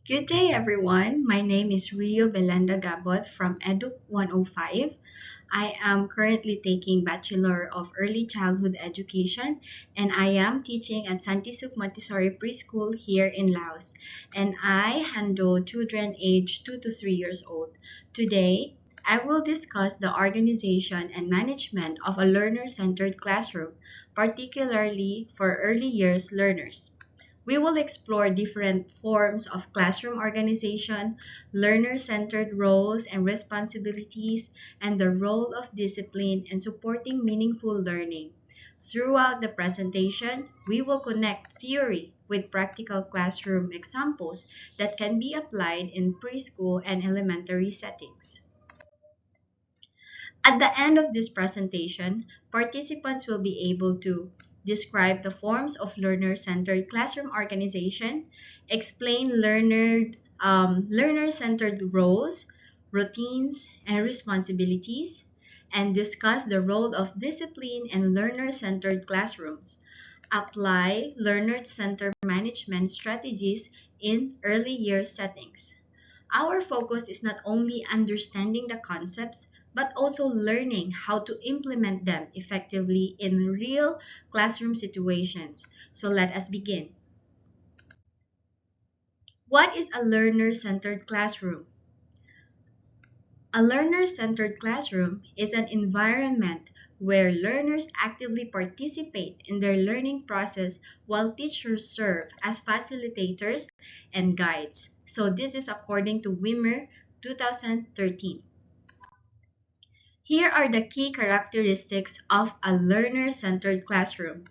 Good day, everyone. My name is Rio Belenda Gabot from Edu 105. I am currently taking Bachelor of Early Childhood Education and I am teaching at Santisuk Montessori Preschool here in Laos. And I handle children aged 2 to 3 years old. Today, I will discuss the organization and management of a learner-centered classroom, particularly for early years learners. We will explore different forms of classroom organization, learner-centered roles and responsibilities, and the role of discipline in supporting meaningful learning. Throughout the presentation, we will connect theory with practical classroom examples that can be applied in preschool and elementary settings. At the end of this presentation, participants will be able to describe the forms of learner-centered classroom organization, explain learner-centered roles, routines, and responsibilities, and discuss the role of discipline in learner-centered classrooms, apply learner-centered management strategies in early year settings. Our focus is not only understanding the concepts, but also learning how to implement them effectively in real classroom situations. So let us begin. What is a learner-centered classroom? A learner-centered classroom is an environment where learners actively participate in their learning process while teachers serve as facilitators and guides. So this is according to Wimmer 2013. Here are the key characteristics of a learner-centered classroom: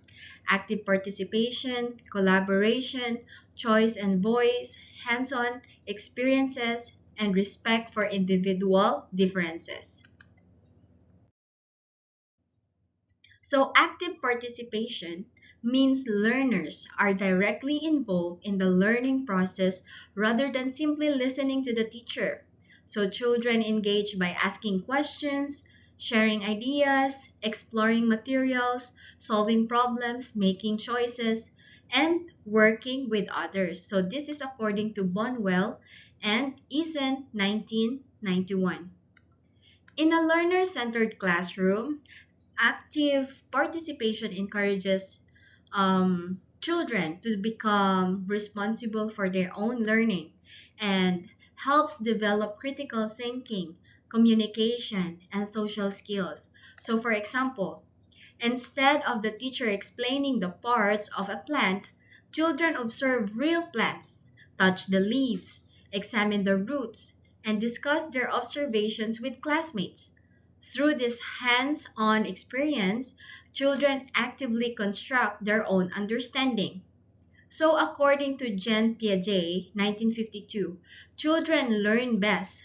active participation, collaboration, choice and voice, hands-on experiences, and respect for individual differences. So active participation means learners are directly involved in the learning process rather than simply listening to the teacher. So children engage by asking questions, sharing ideas, exploring materials, solving problems, making choices, and working with others. So this is according to Bonwell and Eason 1991. In a learner-centered classroom, active participation encourages children to become responsible for their own learning and helps develop critical thinking, communication, and social skills. So, for example, instead of the teacher explaining the parts of a plant, children observe real plants, touch the leaves, examine the roots, and discuss their observations with classmates. Through this hands-on experience, children actively construct their own understanding. So according to Jean Piaget, 1952, children learn best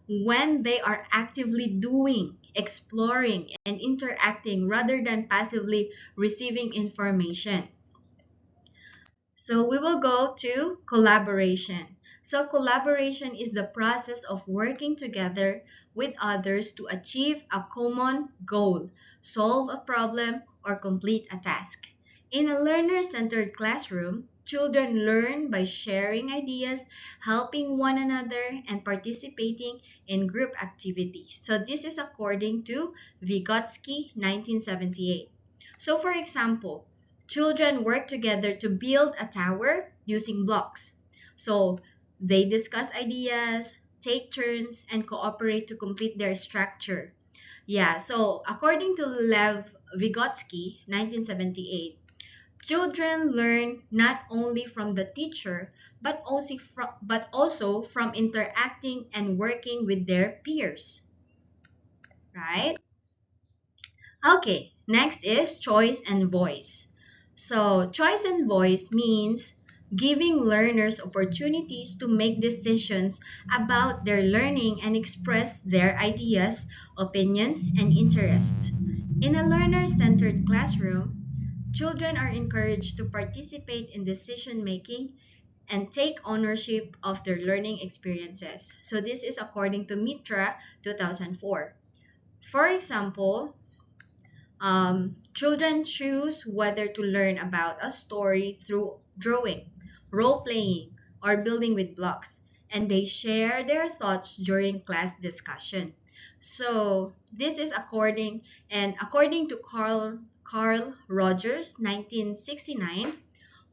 when they are actively doing, exploring, and interacting rather than passively receiving information. So we will go to collaboration. So collaboration is the process of working together with others to achieve a common goal, solve a problem, or complete a task. In a learner-centered classroom, children learn by sharing ideas, helping one another, and participating in group activities. So this is according to Vygotsky, 1978. So for example, children work together to build a tower using blocks. So they discuss ideas, take turns, and cooperate to complete their structure. Yeah, so according to Lev Vygotsky, 1978, children learn not only from the teacher, but also from interacting and working with their peers, right? Okay, next is choice and voice. So, choice and voice means giving learners opportunities to make decisions about their learning and express their ideas, opinions, and interests. In a learner-centered classroom, children are encouraged to participate in decision making and take ownership of their learning experiences. So this is according to Mitra 2004. For example, children choose whether to learn about a story through drawing, role playing, or building with blocks. and they share their thoughts during class discussion. So this is according to Carl Rogers, 1969,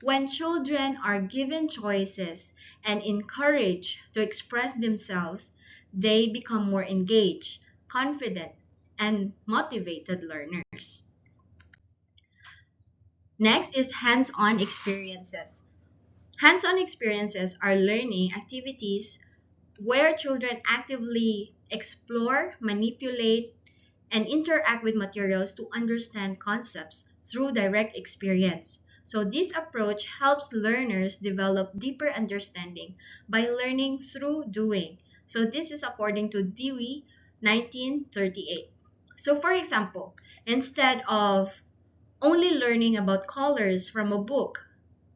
when children are given choices and encouraged to express themselves, they become more engaged, confident, and motivated learners. Next is hands-on experiences. Hands-on experiences are learning activities where children actively explore, manipulate, and interact with materials to understand concepts through direct experience. So this approach helps learners develop deeper understanding by learning through doing. So this is according to Dewey, 1938. So for example, instead of only learning about colors from a book,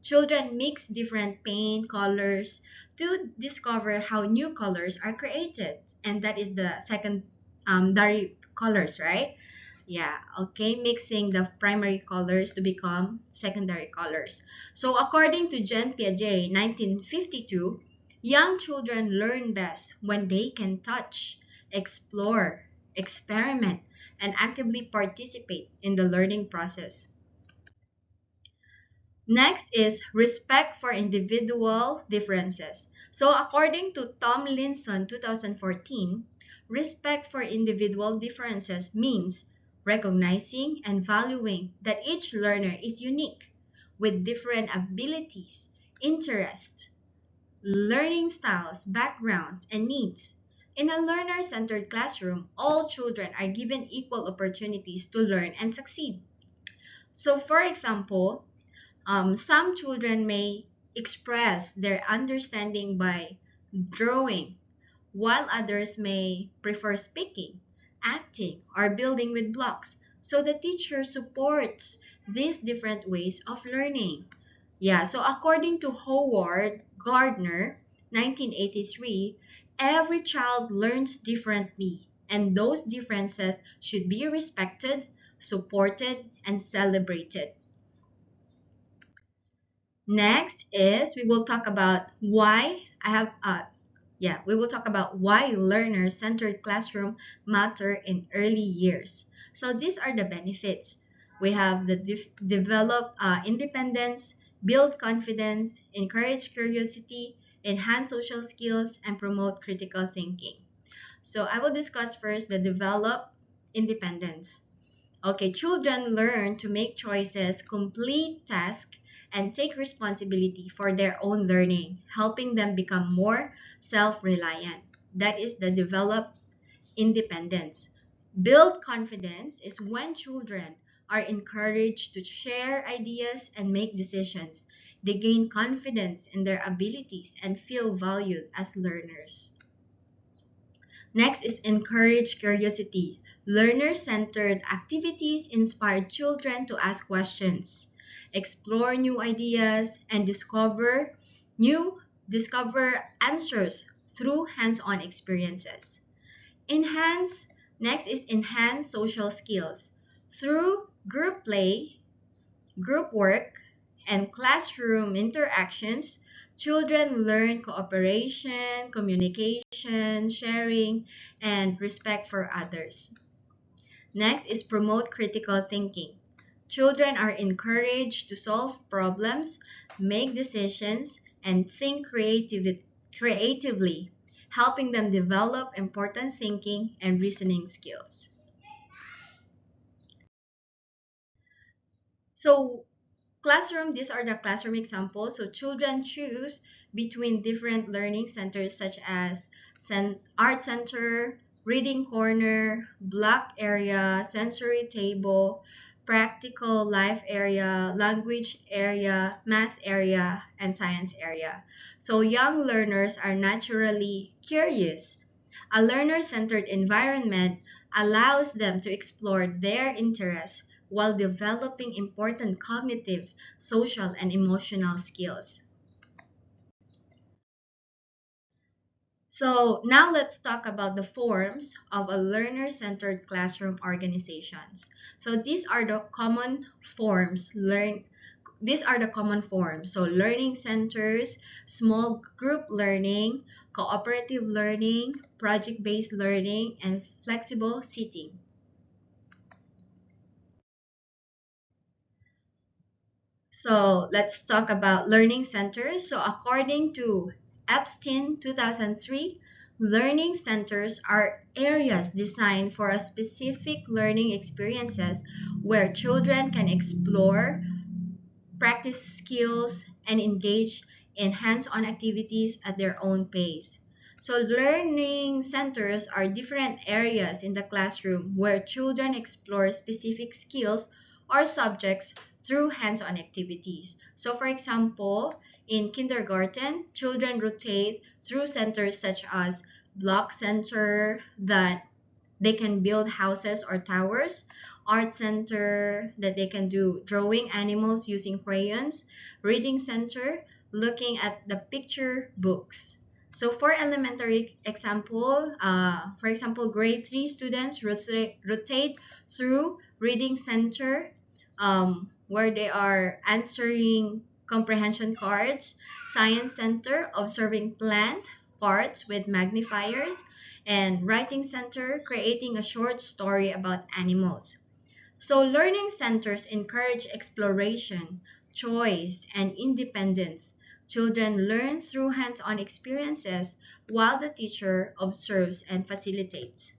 children mix different paint colors to discover how new colors are created. And that is the secondary colors, right? Yeah, okay, mixing the primary colors to become secondary colors. So according to Jean Piaget, 1952, young children learn best when they can touch, explore, experiment, and actively participate in the learning process. Next is respect for individual differences. So according to Tomlinson 2014, respect for individual differences means recognizing and valuing that each learner is unique with different abilities, interests, learning styles, backgrounds, and needs. In a learner-centered classroom, all children are given equal opportunities to learn and succeed. So for example, some children may express their understanding by drawing, while others may prefer speaking, acting, or building with blocks. So the teacher supports these different ways of learning. Yeah, so according to Howard Gardner, 1983, every child learns differently, and those differences should be respected, supported, and celebrated. Next is we will talk about we will talk about why learner-centered classroom matter in early years. So these are the benefits. We have the develop independence, build confidence, encourage curiosity, enhance social skills, and promote critical thinking. So I will discuss first the develop independence. Okay, children learn to make choices, complete tasks, and take responsibility for their own learning, helping them become more self-reliant. That is the develop independence. Build confidence is when children are encouraged to share ideas and make decisions. They gain confidence in their abilities and feel valued as learners. Next is encourage curiosity. Learner-centered activities inspire children to ask questions, explore new ideas, and discover answers through hands-on experiences. Enhance Next is enhance social skills. Through group play, group work, and classroom interactions, children learn cooperation, communication, sharing, and respect for others. Next is promote critical thinking. Children are encouraged to solve problems, make decisions, and think creatively, helping them develop important thinking and reasoning skills. So these are the classroom examples. So children choose between different learning centers such as art center, reading corner, block area, sensory table, practical life area, language area, math area, and science area. So young learners are naturally curious. A learner-centered environment allows them to explore their interests while developing important cognitive, social, and emotional skills. So now let's talk about the forms of a learner-centered classroom organizations. So these are the common forms these are the common forms. So learning centers, small group learning, cooperative learning, project-based learning, and flexible seating. So let's talk about learning centers. So according to Epstein 2003, learning centers are areas designed for a specific learning experiences where children can explore, practice skills, and engage in hands-on activities at their own pace. So learning centers are different areas in the classroom where children explore specific skills or subjects through hands-on activities. So for example, in kindergarten, children rotate through centers such as block center that they can build houses or towers, art center that they can do drawing animals using crayons, reading center looking at the picture books. So for elementary example, for example, grade 3 students rotate through reading center where they are answering comprehension cards, science center observing plant parts with magnifiers, and writing center creating a short story about animals. So learning centers encourage exploration, choice, and independence. Children learn through hands-on experiences while the teacher observes and facilitates.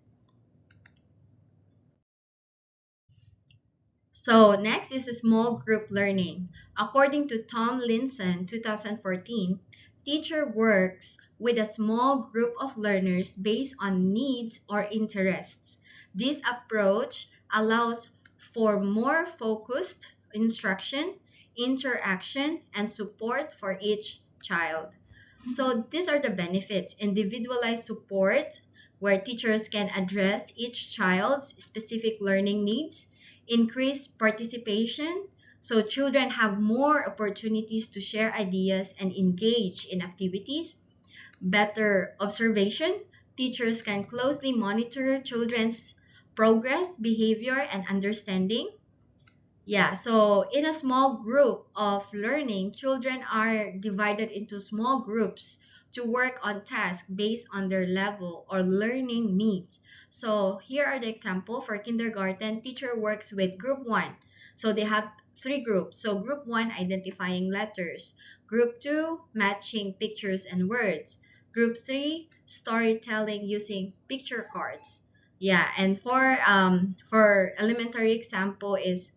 So next is a small group learning. According to Tom Linson, 2014, teacher works with a small group of learners based on needs or interests. This approach allows for more focused instruction, interaction, and support for each child. So these are the benefits: individualized support, where teachers can address each child's specific learning needs; increased participation, so children have more opportunities to share ideas and engage in activities; better observation, teachers can closely monitor children's progress, behavior, and understanding. Yeah, so in a small group of learning, children are divided into small groups to work on tasks based on their level or learning needs. So here are the example for kindergarten. Teacher works with group 1. So they have three groups. So group 1 identifying letters, group 2 matching pictures and words, group 3 storytelling using picture cards. Yeah, and for elementary example is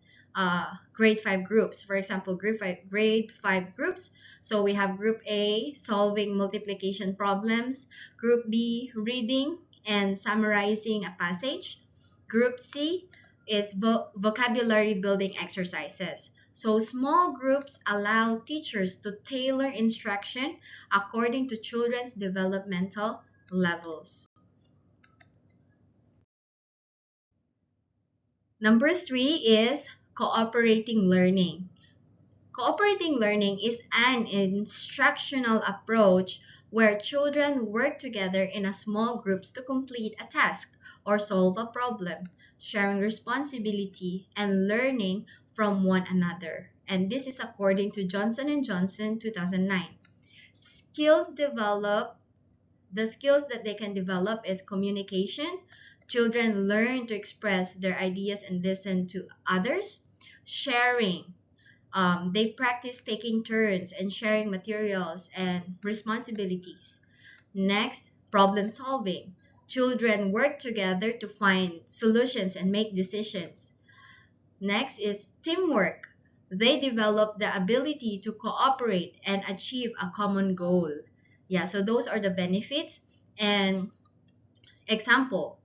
grade 5 groups. For example, grade 5 groups. So we have group A, solving multiplication problems, group B, reading and summarizing a passage, group C is vocabulary building exercises. So small groups allow teachers to tailor instruction according to children's developmental levels. Number 3 is cooperating learning. Cooperating learning is an instructional approach where children work together in a small groups to complete a task or solve a problem, sharing responsibility and learning from one another. And this is according to Johnson and Johnson 2009. Skills develop the skills that they can develop is communication. Children learn to express their ideas and listen to others. Sharing, they practice taking turns and sharing materials and responsibilities. Next, problem solving. Children work together to find solutions and make decisions. Next is teamwork. They develop the ability to cooperate and achieve a common goal. Yeah, so those are the benefits. And example,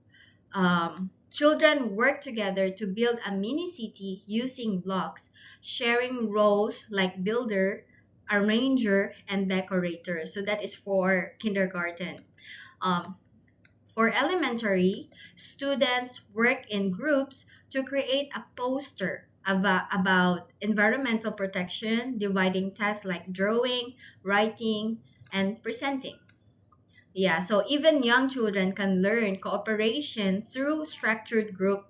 children work together to build a mini city using blocks, sharing roles like builder, arranger, and decorator. So that is for kindergarten. Um, for elementary, students work in groups to create a poster about environmental protection, dividing tasks like drawing, writing, and presenting. Yeah, so even young children can learn cooperation through structured group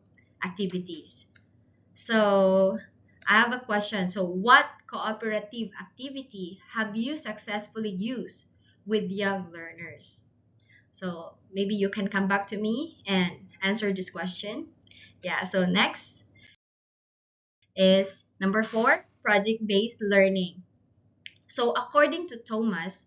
activities. So I have a question. So, what cooperative activity have you successfully used with young learners? So, maybe you can come back to me and answer this question. Yeah, so next is number 4, project-based learning. So, according to Thomas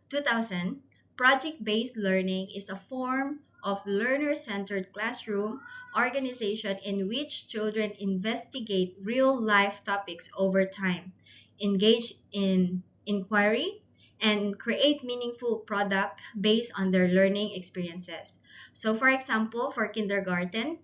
2000, project-based learning is a form of learner-centered classroom organization in which children investigate real-life topics over time, engage in inquiry, and create meaningful product based on their learning experiences. So for example, for kindergarten,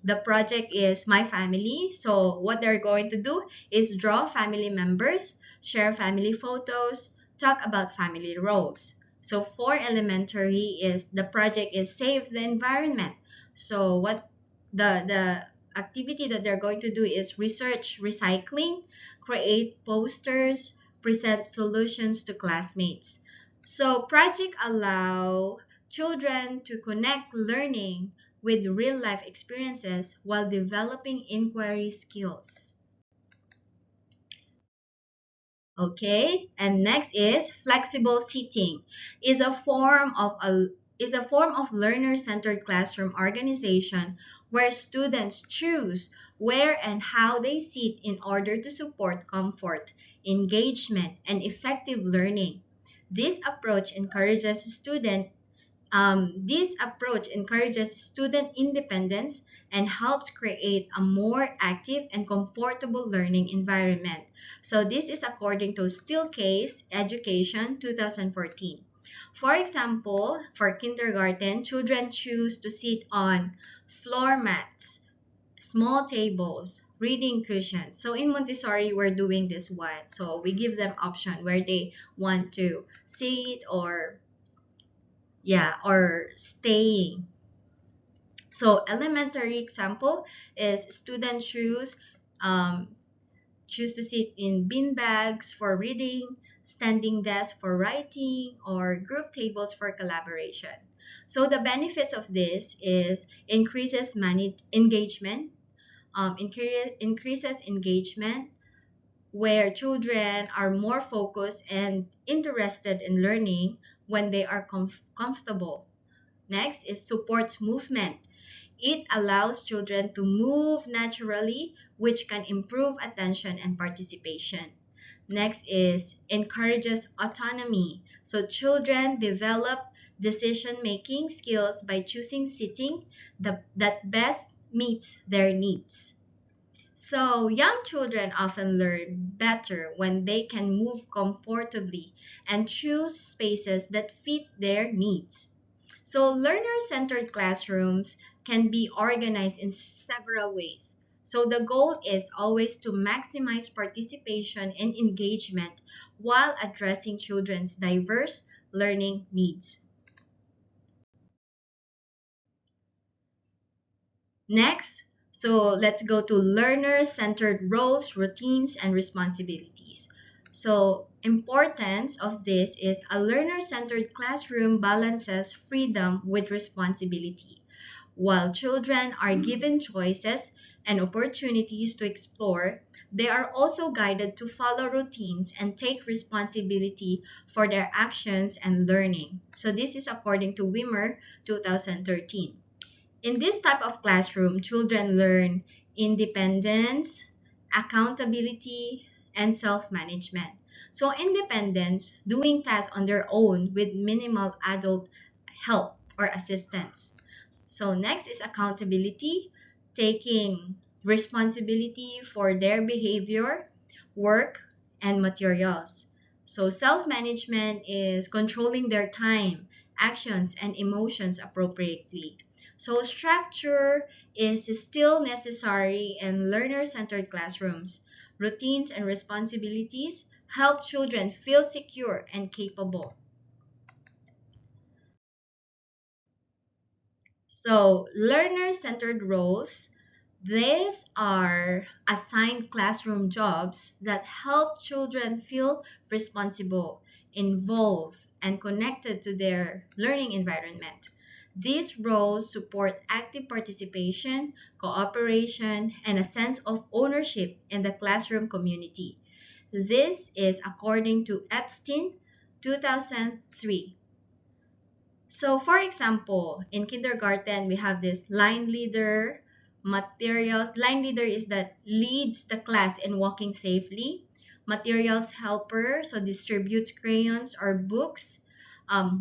the project is My Family. So what they're going to do is draw family members, share family photos, talk about family roles. So for elementary is the project is Save the Environment. So what the activity that they're going to do is research recycling, create posters, present solutions to classmates. So project allow children to connect learning with real life experiences while developing inquiry skills. Okay, and next is flexible seating. Is a form of learner-centered classroom organization where students choose where and how they sit in order to support comfort, engagement, and effective learning. This approach encourages student independence and helps create a more active and comfortable learning environment. So this is according to Steelcase Education 2014. For example, for kindergarten, children choose to sit on floor mats, small tables, reading cushions. So in Montessori, we're doing this one. So we give them option where they want to sit or staying. So elementary example is student um, choose to sit in bean bags for reading, standing desk for writing, or group tables for collaboration. So the benefits of this is increases engagement, increases engagement, where children are more focused and interested in learning when they are comfortable. Next is supports movement. It allows children to move naturally, which can improve attention and participation. Next is encourages autonomy. So children develop decision-making skills by choosing sitting that best meets their needs. So young children often learn better when they can move comfortably and choose spaces that fit their needs. So learner-centered classrooms can be organized in several ways. So the goal is always to maximize participation and engagement while addressing children's diverse learning needs. Next, so let's go to learner-centered roles, routines, and responsibilities. So importance of this is a learner-centered classroom balances freedom with responsibility. While children are given choices and opportunities to explore, they are also guided to follow routines and take responsibility for their actions and learning. So this is according to Wimmer 2013. In this type of classroom, children learn independence, accountability, and self-management. So independence, doing tasks on their own with minimal adult help or assistance. So next is accountability, taking responsibility for their behavior, work, and materials. So self-management is controlling their time, actions, and emotions appropriately. So structure is still necessary in learner-centered classrooms. Routines and responsibilities help children feel secure and capable. So learner-centered roles, these are assigned classroom jobs that help children feel responsible, involved, and connected to their learning environment. These roles support active participation, cooperation, and a sense of ownership in the classroom community. This is according to Epstein, 2003. So, for example, in kindergarten, we have this line leader, materials. Line leader is that leads the class in walking safely. Materials helper, so distributes crayons or books.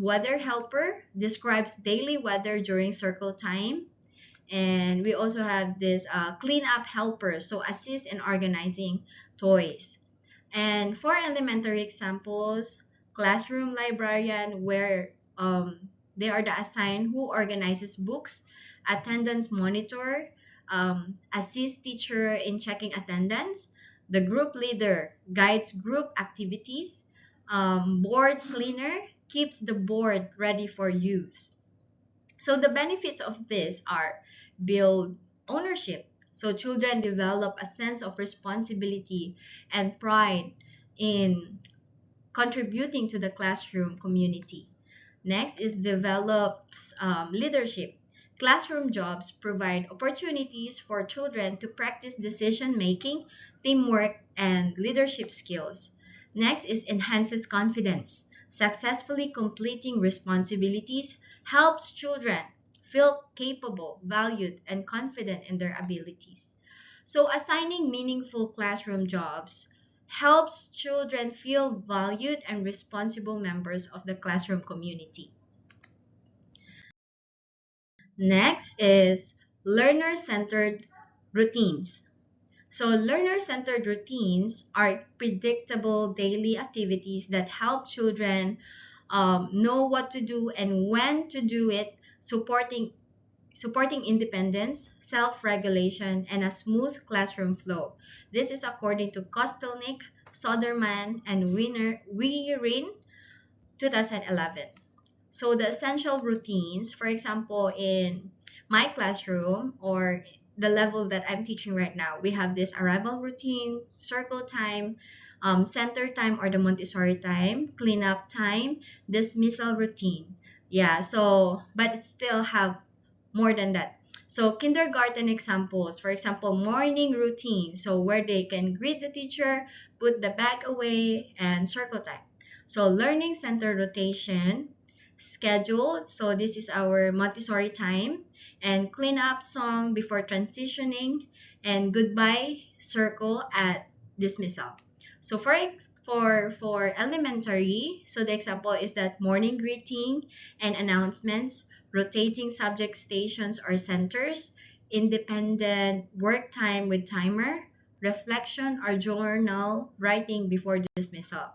Weather helper describes daily weather during circle time. And we also have this cleanup helper, so assist in organizing toys. And for elementary examples, classroom librarian, where they are the assigned who organizes books, attendance monitor, assist teacher in checking attendance, the group leader guides group activities, board cleaner keeps the board ready for use. So the benefits of this are build ownership. So children develop a sense of responsibility and pride in contributing to the classroom community. Next is develops leadership. Classroom jobs provide opportunities for children to practice decision making, teamwork, and leadership skills. Next is enhances confidence. Successfully completing responsibilities helps children feel capable, valued, and confident in their abilities. So, assigning meaningful classroom jobs helps children feel valued and responsible members of the classroom community. Next is learner-centered routines. So learner-centered routines are predictable daily activities that help children know what to do and when to do it, supporting independence, self-regulation, and a smooth classroom flow. This is according to Kostelnik, Soderman, and Weirin, 2011. So the essential routines, for example, in my classroom or the level that I'm teaching right now, we have this arrival routine, circle time, center time or the Montessori time, cleanup time, dismissal routine. Yeah, so, but it still have more than that. So kindergarten examples, for example, morning routine, so where they can greet the teacher, put the bag away, and circle time. So learning center rotation, schedule, so this is our Montessori time, and clean up song before transitioning, and goodbye circle at dismissal. So for elementary, so the example is that morning greeting and announcements, rotating subject stations or centers, independent work time with timer, reflection or journal writing before dismissal.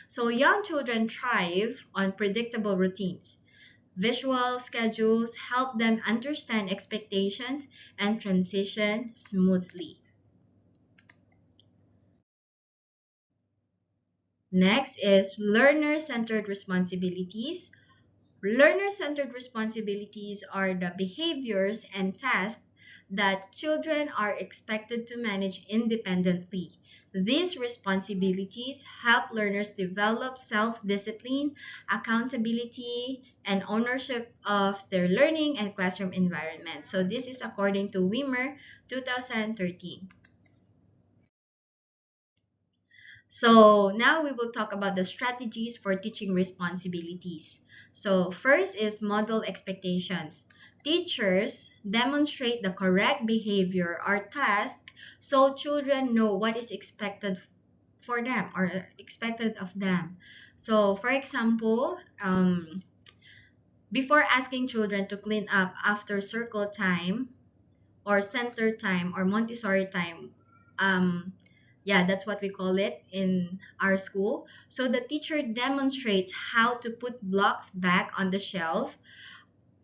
So young children thrive on predictable routines. Visual schedules help them understand expectations and transition smoothly. Next is learner-centered responsibilities. Learner-centered responsibilities are the behaviors and tasks that children are expected to manage independently. These responsibilities help learners develop self-discipline, accountability, and ownership of their learning and classroom environment. So this is according to Wimmer, 2013. So now we will talk about the strategies for teaching responsibilities. So first is model expectations. Teachers demonstrate the correct behavior or task so children know what is expected for them or expected of them. So for example, before asking children to clean up after circle time or center time or Montessori time, um, yeah, that's what we call it in our school. So the teacher demonstrates how to put blocks back on the shelf,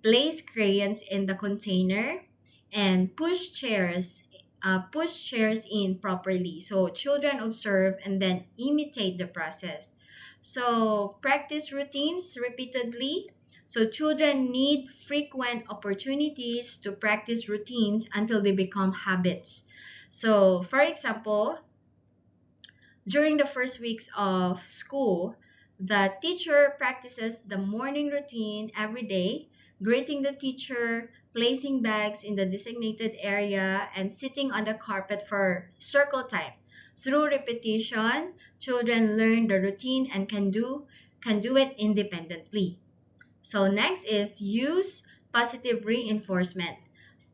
place crayons in the container, and push chairs in properly. So children observe and then imitate the process. So practice routines repeatedly. So children need frequent opportunities to practice routines until they become habits. So for example, during the first weeks of school, the teacher practices the morning routine every day. greeting the teacher, placing bags in the designated area, and sitting on the carpet for circle time. Through repetition, children learn the routine and can do it independently. So next is use positive reinforcement.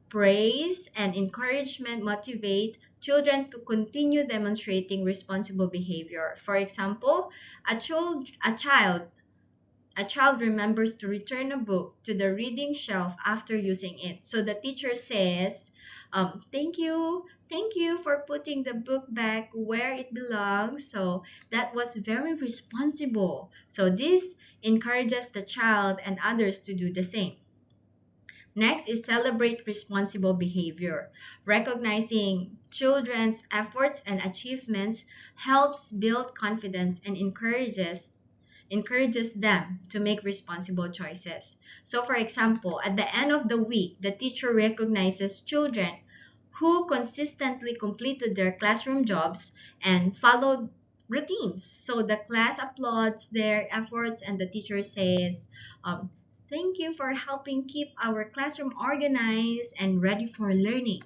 Praise and encouragement motivate children to continue demonstrating responsible behavior. For example, a child remembers to return a book to the reading shelf after using it. So the teacher says, thank you for putting the book back where it belongs. So that was very responsible. So this encourages the child and others to do the same. Next is celebrate responsible behavior. Recognizing children's efforts and achievements helps build confidence and encourages them to make responsible choices. So, for example, at the end of the week, the teacher recognizes children who consistently completed their classroom jobs and followed routines. So, the class applauds their efforts, and the teacher says, thank you for helping keep our classroom organized and ready for learning.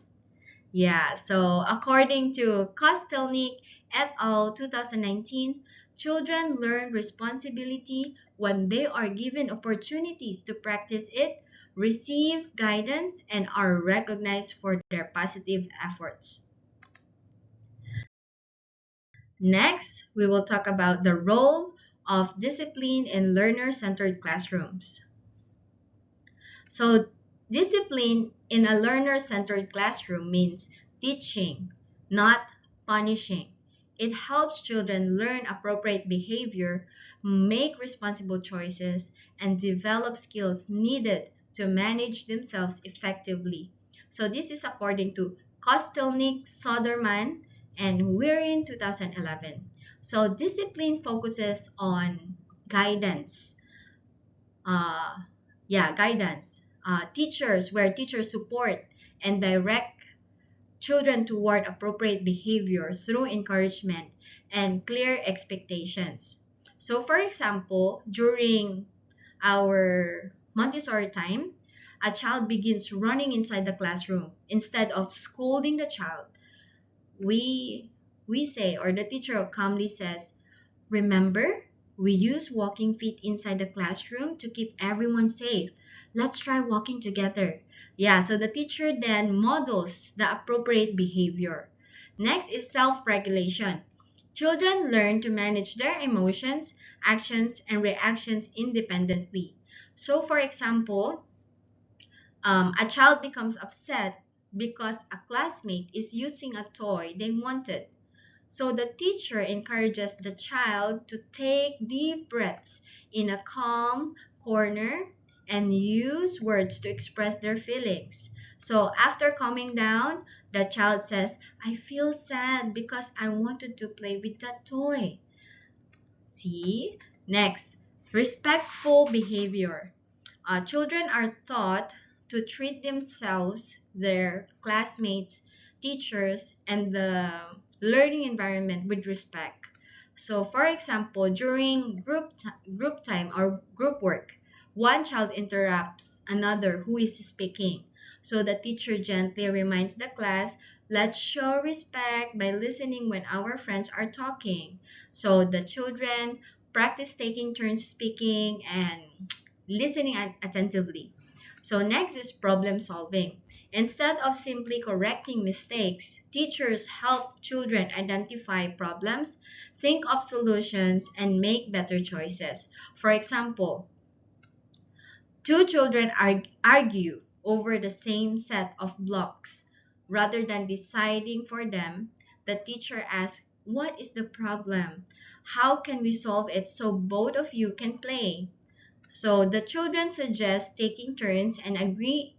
Yeah, so according to Kostelnik et al. 2019, children learn responsibility when they are given opportunities to practice it, receive guidance, and are recognized for their positive efforts. Next, we will talk about the role of discipline in learner-centered classrooms. So, discipline in a learner-centered classroom means teaching, not punishing. It helps children learn appropriate behavior, make responsible choices, and develop skills needed to manage themselves effectively. So, this is according to Kostelnik, Soderman, and Wirin 2011. So, discipline focuses on guidance, uh, guidance. Teachers, where teachers support and direct children toward appropriate behavior through encouragement and clear expectations. So, for example, during our Montessori time, a child begins running inside the classroom. Instead of scolding the child, we we say, or the teacher calmly says, remember, we use walking feet inside the classroom to keep everyone safe. Let's try walking together. Yeah, so the teacher then models the appropriate behavior. Next is self regulation. Children learn to manage their emotions, actions, and reactions independently. So, for example, a child becomes upset because a classmate is using a toy they wanted. So the teacher encourages the child to take deep breaths in a calm corner and use words to express their feelings. So after calming down, the child says, I feel sad because I wanted to play with that toy. See? Next, respectful behavior. Children are taught to treat themselves, their classmates, teachers, and the learning environment with respect. So, for example, during group time or group work, one child interrupts another who is speaking. So the teacher gently reminds the class, let's show respect by listening when our friends are talking. So the children practice taking turns speaking and listening attentively. So next is problem solving. Instead of simply correcting mistakes, teachers help children identify problems, think of solutions, and make better choices. For example, two children argue over the same set of blocks. Rather than deciding for them, the teacher asks, what is the problem? How can we solve it so both of you can play? So the children suggest taking turns and agree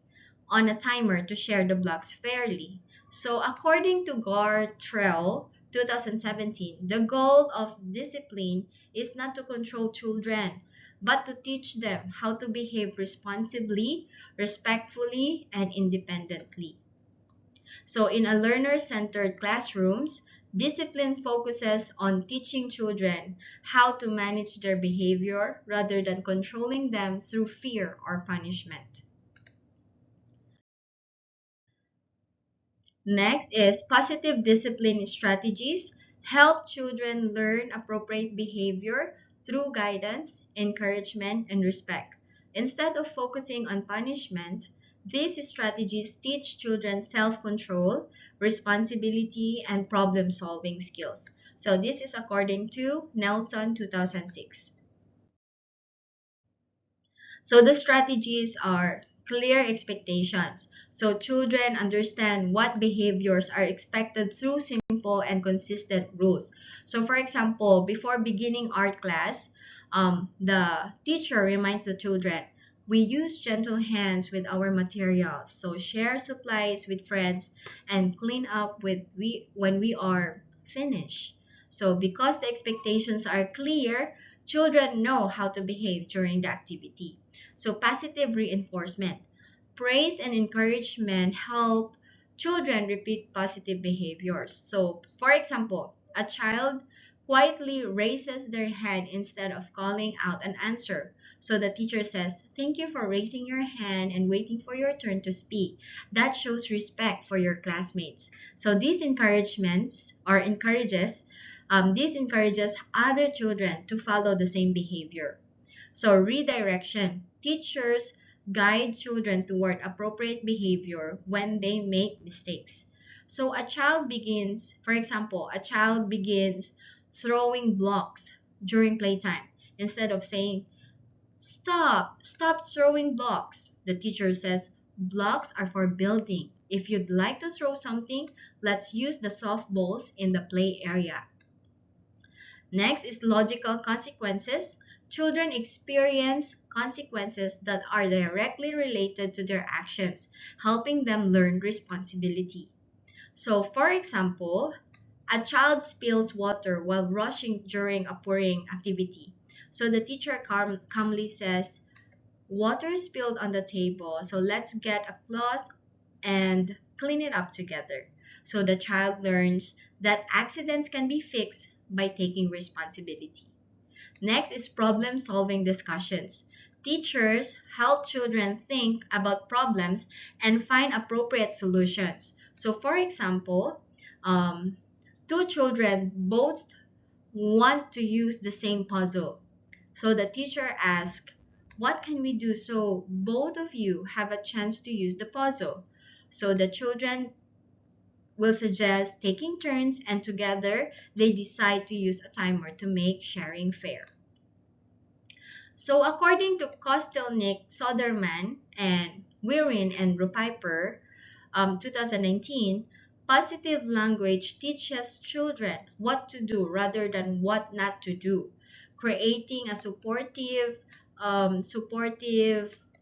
on a timer to share the blocks fairly. So according to Gartrell 2017, the goal of discipline is not to control children, but to teach them how to behave responsibly, respectfully, and independently. So in a learner-centered classrooms, Discipline focuses on teaching children how to manage their behavior rather than controlling them through fear or punishment. Next is positive discipline strategies help children learn appropriate behavior through guidance, encouragement, and respect. Instead of focusing on punishment, these strategies teach children self control, responsibility, and problem solving skills. So, this is according to Nelson 2006. So the strategies are clear expectations. So children understand what behaviors are expected through simple and consistent rules. So for example, before beginning art class, the teacher reminds the children, we use gentle hands with our materials. So share supplies with friends and clean up when we are finished. So because the expectations are clear, children know how to behave during the activity. So, positive reinforcement. Praise and encouragement help children repeat positive behaviors. So, for example, a child quietly raises their hand instead of calling out an answer. So the teacher says, thank you for raising your hand and waiting for your turn to speak. That shows respect for your classmates. So these encouragements or encourages this encourages other children to follow the same behavior. So, redirection. Teachers guide children toward appropriate behavior when they make mistakes. So, for example, a child begins throwing blocks during playtime. Instead of saying, stop throwing blocks, the teacher says, blocks are for building. If you'd like to throw something, let's use the softballs in the play area. Next is logical consequences. Children experience consequences that are directly related to their actions, helping them learn responsibility. So, for example, a child spills water while rushing during a pouring activity. So, the teacher calmly says, water spilled on the table, so let's get a cloth and clean it up together. So the child learns that accidents can be fixed by taking responsibility. Next is problem solving discussions. Teachers help children think about problems and find appropriate solutions. So, for example, um, two children both want to use the same puzzle. So the teacher asks, what can we do so both of you have a chance to use the puzzle? So the children will suggest taking turns and together they decide to use a timer to make sharing fair. So according to Kostelnik, Soderman, and Wirin and Rupiper, 2019, positive language teaches children what to do rather than what not to do, creating a supportive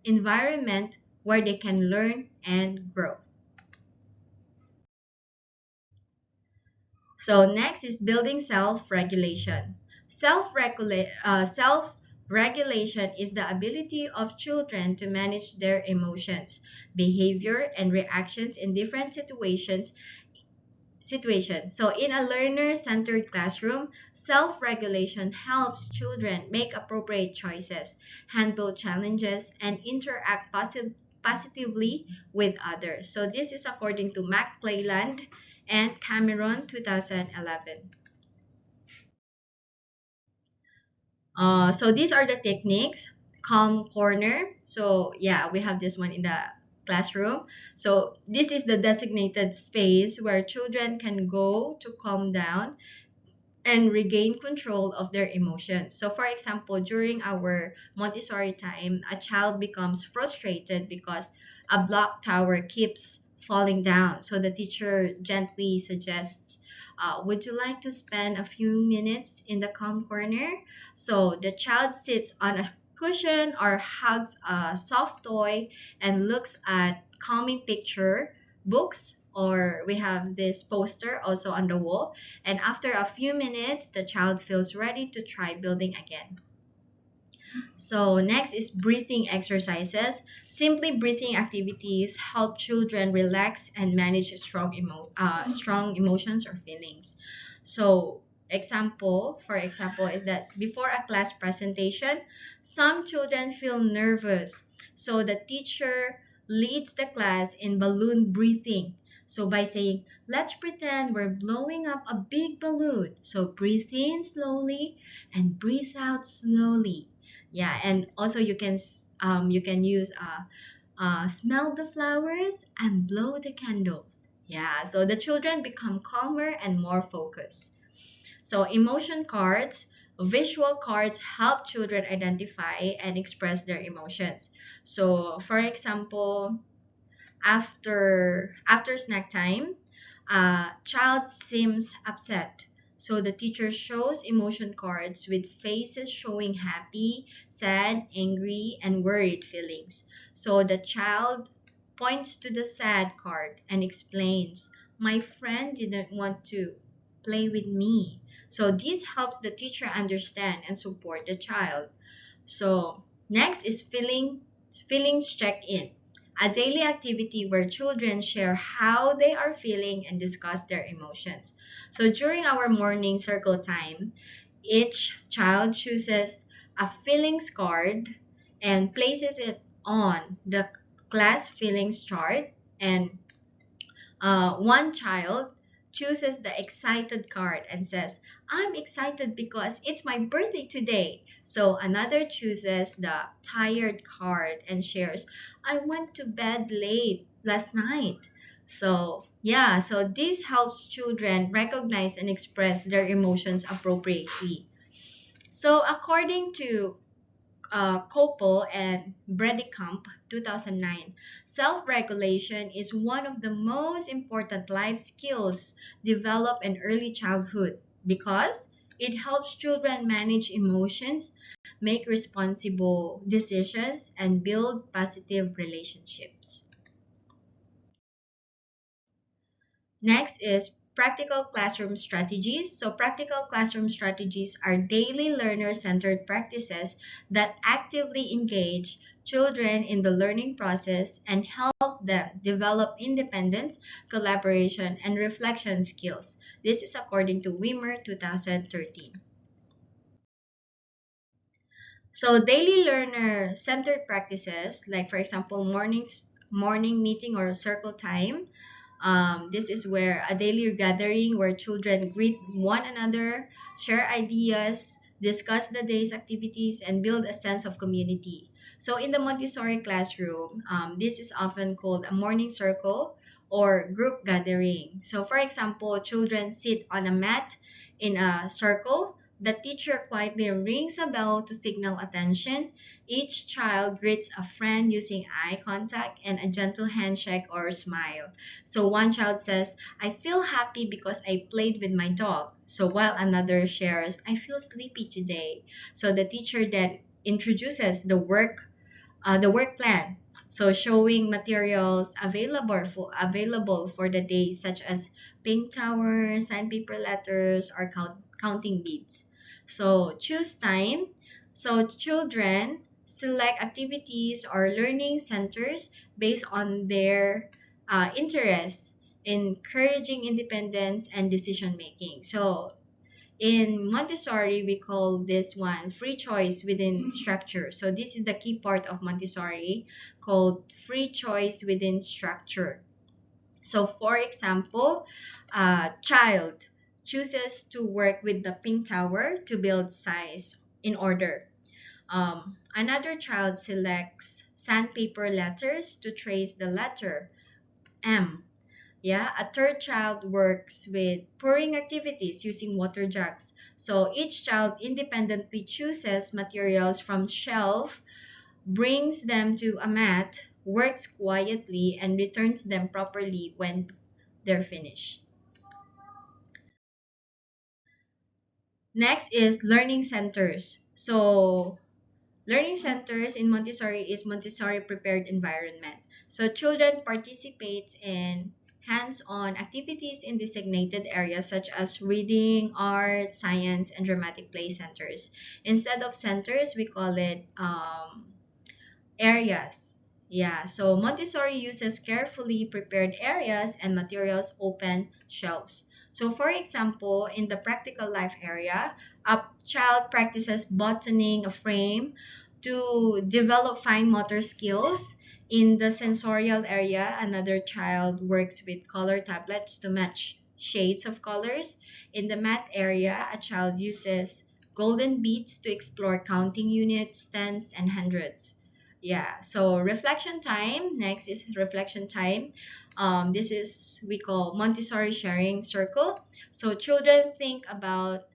environment where they can learn and grow. So next is building self-regulation. Self-regulation is the ability of children to manage their emotions, behavior, and reactions in different situations. So in a learner-centered classroom, self-regulation helps children make appropriate choices, handle challenges, and interact positively with others. So this is according to McClelland and Cameron 2011. So these are the techniques. Calm corner. So yeah, we have this one in the classroom. So this is the designated space where children can go to calm down and regain control of their emotions. So for example, during our Montessori time, a child becomes frustrated because a block tower keeps falling down. So the teacher gently suggests, would you like to spend a few minutes in the calm corner? So the child sits on a cushion or hugs a soft toy and looks at calming picture books, or we have this poster also on the wall, and after a few minutes the child feels ready to try building again. So next is breathing exercises. Simply breathing activities help children relax and manage strong emotions or feelings. So, for example, is that before a class presentation, some children feel nervous. So the teacher leads the class in balloon breathing. So by saying, let's pretend we're blowing up a big balloon. So breathe in slowly and breathe out slowly. Yeah, and also you can use smell the flowers and blow the candles. Yeah, so the children become calmer and more focused. So emotion cards, visual cards help children identify and express their emotions. So for example, after snack time, child seems upset. So the teacher shows emotion cards with faces showing happy, sad, angry, and worried feelings. So the child points to the sad card and explains, "My friend didn't want to play with me." So this helps the teacher understand and support the child. So next is feelings check-in, a daily activity where children share how they are feeling and discuss their emotions. So during our morning circle time, each child chooses a feelings card and places it on the class feelings chart, and one child chooses the excited card and says, "I'm excited because it's my birthday today." So another chooses the tired card and shares, "I went to bed late last night." So, yeah, so this helps children recognize and express their emotions appropriately. So, according to Kopel and Bredekamp, 2009, self-regulation is one of the most important life skills developed in early childhood because it helps children manage emotions, make responsible decisions, and build positive relationships. Next is practical classroom strategies. So practical classroom strategies are daily learner-centered practices that actively engage children in the learning process and help them develop independence, collaboration, and reflection skills. This is according to Wimmer 2013. So daily learner centered practices, like for example, morning meeting or circle time. This is where a daily gathering where children greet one another, share ideas, discuss the day's activities, and build a sense of community. So in the Montessori classroom, this is often called a morning circle or group gathering. So for example, children sit on a mat in a circle. The teacher quietly rings a bell to signal attention. Each child greets a friend using eye contact and a gentle handshake or smile. So one child says, "I feel happy because I played with my dog." So while another shares, "I feel sleepy today." So the teacher then introduces the work plan. So showing materials available for the day, such as pink towers, sandpaper letters, or counting beads. So choose time. So children select activities or learning centers based on their interests, encouraging independence and decision making. So in Montessori, we call this one free choice within structure. So this is the key part of Montessori, called free choice within structure. So for example, a child chooses to work with the pink tower to build size in order. Another child selects sandpaper letters to trace the letter M. Yeah, a third child works with pouring activities using water jugs. So each child independently chooses materials from shelf, brings them to a mat, works quietly, and returns them properly when they're finished. Next is learning centers. So learning centers in Montessori is Montessori prepared environment. So children participate in hands-on activities in designated areas such as reading, art, science, and dramatic play centers. Instead of centers, we call it areas. Yeah, so Montessori uses carefully prepared areas and materials open shelves. So, for example, in the practical life area, a child practices bottoming a frame to develop fine motor skills. In the sensorial area, another child works with color tablets to match shades of colors. In the math area, a child uses golden beads to explore counting units, tens, and hundreds. Yeah, so reflection time. Next is reflection time. This is we call Montessori sharing circle. So children think about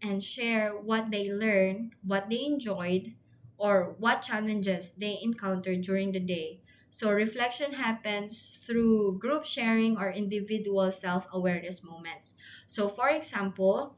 and share what they learned, what they enjoyed, or what challenges they encountered during the day. So reflection happens through group sharing or individual self-awareness moments. So for example,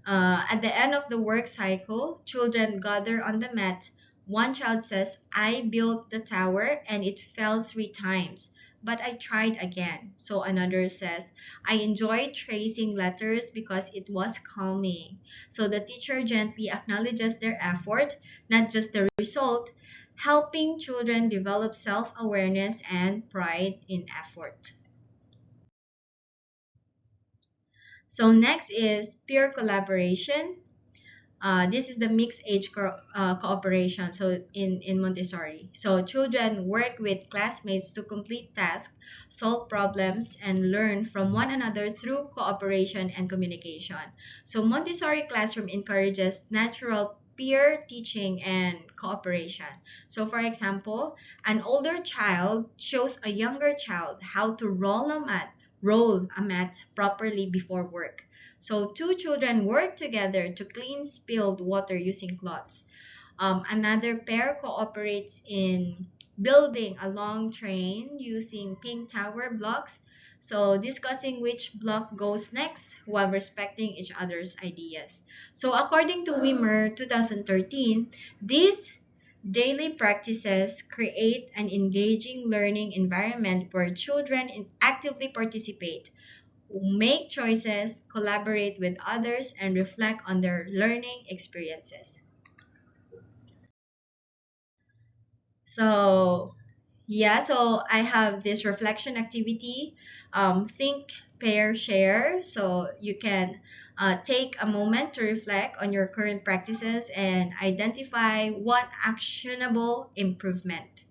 at the end of the work cycle, children gather on the mat. One child says, I built the tower and it fell 3 times, but I tried again. So another says, I enjoyed tracing letters because it was calming. So the teacher gently acknowledges their effort, not just the result, helping children develop self awareness and pride in effort. So next is peer collaboration. This is the mixed age cooperation, so in Montessori. So children work with classmates to complete tasks, solve problems, and learn from one another through cooperation and communication. So Montessori classroom encourages natural peer teaching and cooperation. So for example, an older child shows a younger child how to roll a mat properly before work. So two children work together to clean spilled water using cloths. Another pair cooperates in building a long train using pink tower blocks. So discussing which block goes next while respecting each other's ideas. So according to Wimmer 2013, these daily practices create an engaging learning environment where children actively participate, make choices, collaborate with others, and reflect on their learning experiences. So, yeah, so I have this reflection activity. Think, pair, share. So you can take a moment to reflect on your current practices and identify one actionable improvement.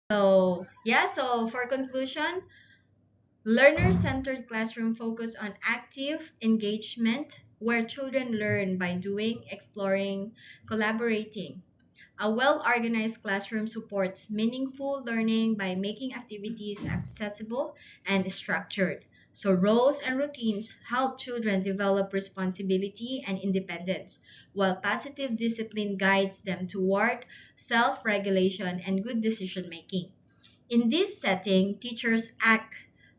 So, yeah, so for conclusion, learner-centered classroom focus on active engagement where children learn by doing, exploring, collaborating. A well-organized classroom supports meaningful learning by making activities accessible and structured. So roles and routines help children develop responsibility and independence, while positive discipline guides them toward self-regulation and good decision-making. In this setting, teachers act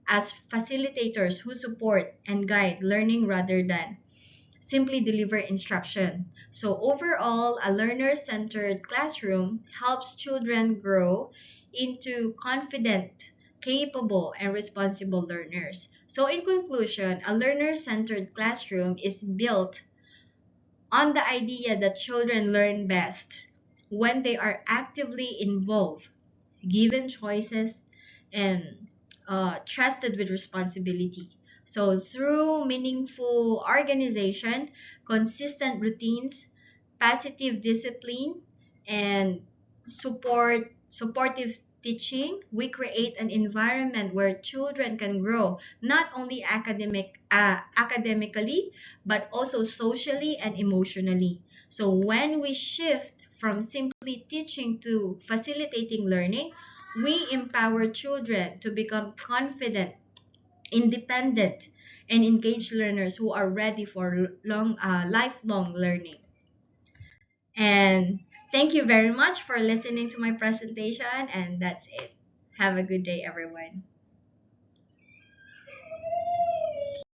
as facilitators who support and guide learning rather than simply deliver instruction. So, overall, a learner centered classroom helps children grow into confident, capable, and responsible learners. So, in conclusion, a learner centered classroom is built on the idea that children learn best when they are actively involved, given choices, and trusted with responsibility. So, through meaningful organization, consistent routines, positive discipline, and supportive teaching, we create an environment where children can grow not only academically but also socially and emotionally. So when we shift from simply teaching to facilitating learning, we empower children to become confident, independent, and engaged learners who are ready for lifelong learning. And thank you very much for listening to my presentation, and that's it. Have a good day, everyone.